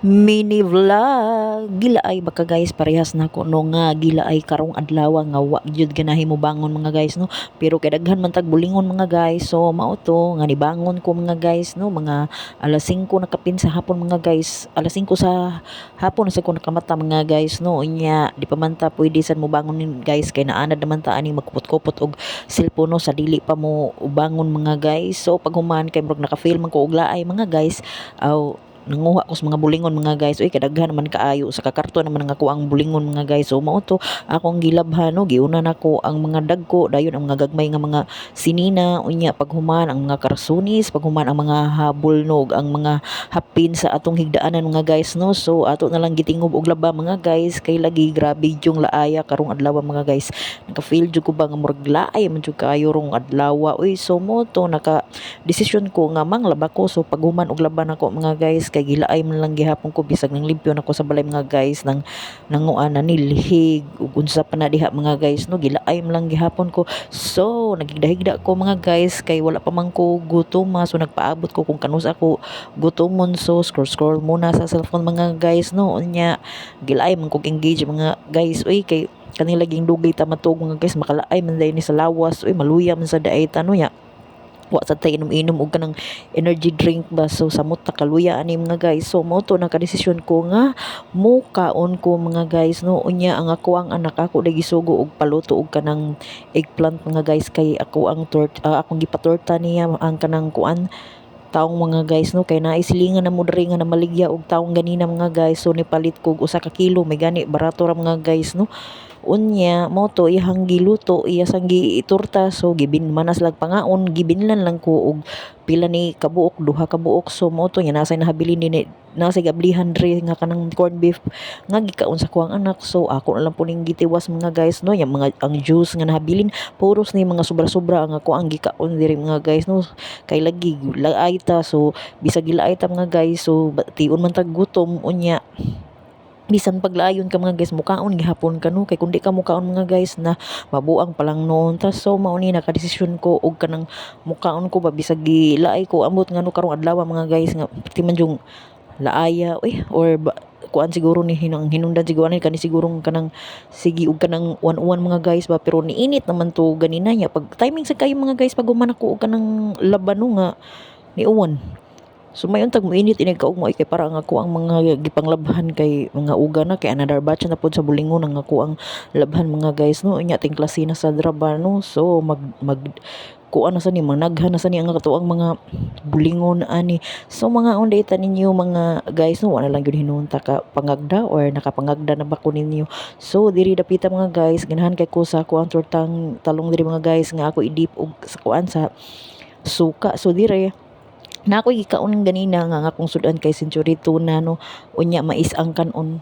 Mini vlog gila ay baka guys parehas na ko no nga gila ay karong adlaw nga wa gyud ganahi mo bangon mga guys no, pero kay daghan man tag bulingon mga guys, so mao to nga nibangon ko mga guys no, mga alas 5 nakapin sa hapon mga guys, alas 5 sa hapon sa ko nakamata mga guys no, unya di pa man ta pwede sad mo bangon guys kay naanad naman ta ani magkupot-kupot og cellphone no, sa dili pa mo bangon mga guys. So pag human kay murag naka-feel man ko og laay mga guys, aw nanguha ko sa mga bulingon mga guys. Uy kadaghan naman kaayo sa kakarton naman nga ko ang bulingon mga guys. So mao to akong gilabhan no, giuna nako ang mga dagko dayon ang mga gagmay nga mga sinina, unya paghuman ang mga karsunis, paghuman ang mga habol no, ang mga hapin sa atong higdaanan mga guys no. So ato na lang gitingob og laba mga guys kay lagi grabe yung laaya karong adlaw mga guys. Naka-feel jud ko ba nga murag laay man jud kaayo rong adlaw. Uy so mo to naka desisyon ko nga manglaba ko. So paghuman og laban ako mga guys kay gilaay man lang gihapon ko bisag nang limpyo nako sa balay mga guys nang nanguan na nilhig ug unsa pa na diha mga guys no, gilaay man lang gihapon ko. So nagigdahigda ko mga guys kay wala pa man ko gutom so nagpaabot ko kung kanus ako gutomon. So scroll muna sa cellphone mga guys no, unya gilaay man ko engage mga guys. Uy kay kanila laging dugay ta matug mga guys, makalaay man dai ni sa lawas. Uy maluya man sa daay tano ya wa sa tay inom-inom og kanang energy drink ba. So samot ta kaluya ani mga guys. So mo to nakadesisyon ko nga mo kaon ko mga guys no, unya ang ako ang anak ako lagi sugo og paluto og kanang eggplant mga guys kay ako ang akong gipatorta niya ang kanang kuan taong mga guys no, kay naisilingan na mo diri nga na maligya og taong ganina mga guys. So nipalit ko og 1 ka kilo, may gani barato ra mga guys no. Unya mo to ihang giluto iya sang giitorta. So gibin manas lag pangaon, gibinlan lang ko og pila ni kabuok, 2 ka buok. So mo to nya nasay nahabilin ni nasay gablihan diri nga kanang corned beef nga gikaon sa kuang anak. So ako na lang po ning gitiwas mga guys no, yang mga ang juice nga nahabilin puros ni mga sobra-sobra ang ako ang gikaon diri mga guys no, kay lagi laay ta. So bisag gilaay ta mga guys, so tion man tag gutom. Unya bisan paglayon ka mga guys mukaon gihapon ka no, kay kundi ka mukaon mga guys na mabuang pa lang noon ta. So mao ni nakadesisyon ko og kanang mukaon ko ba bisag gilaay ko ambot nga no karong adlaw mga guys nga pati man yung laaya or kuan siguro ni hinungdan siguro ni kani siguro kanang sige og kanang uwan mga guys ba, pero niinit naman to ganina nya pag timing sa kayo mga guys pag human ako og kanang laban no nga ni uwan. So may untag moinit ini kaugmo kay para nga ako ang mga gipanglabhan kay mga uga na kay another batch na pod sa bulingon ang ako ang labhan mga guys no, unya ting klase na sa draba no. So mag kuan na sa ni managhan na sa ni ang katuang mga bulingon ani. So mga unday ta ninyo mga guys no, wala lang gyud hinunta ka pangagda or nakapangagda na ba ko ninyo. So diri dapita mga guys ganahan kay ko sa kuan tortang talong diri mga guys nga ako idip og sa kuan sa suka. So dire na ako gikaon ganina nga akong sudan kay century tuna no, unya mais ang kanon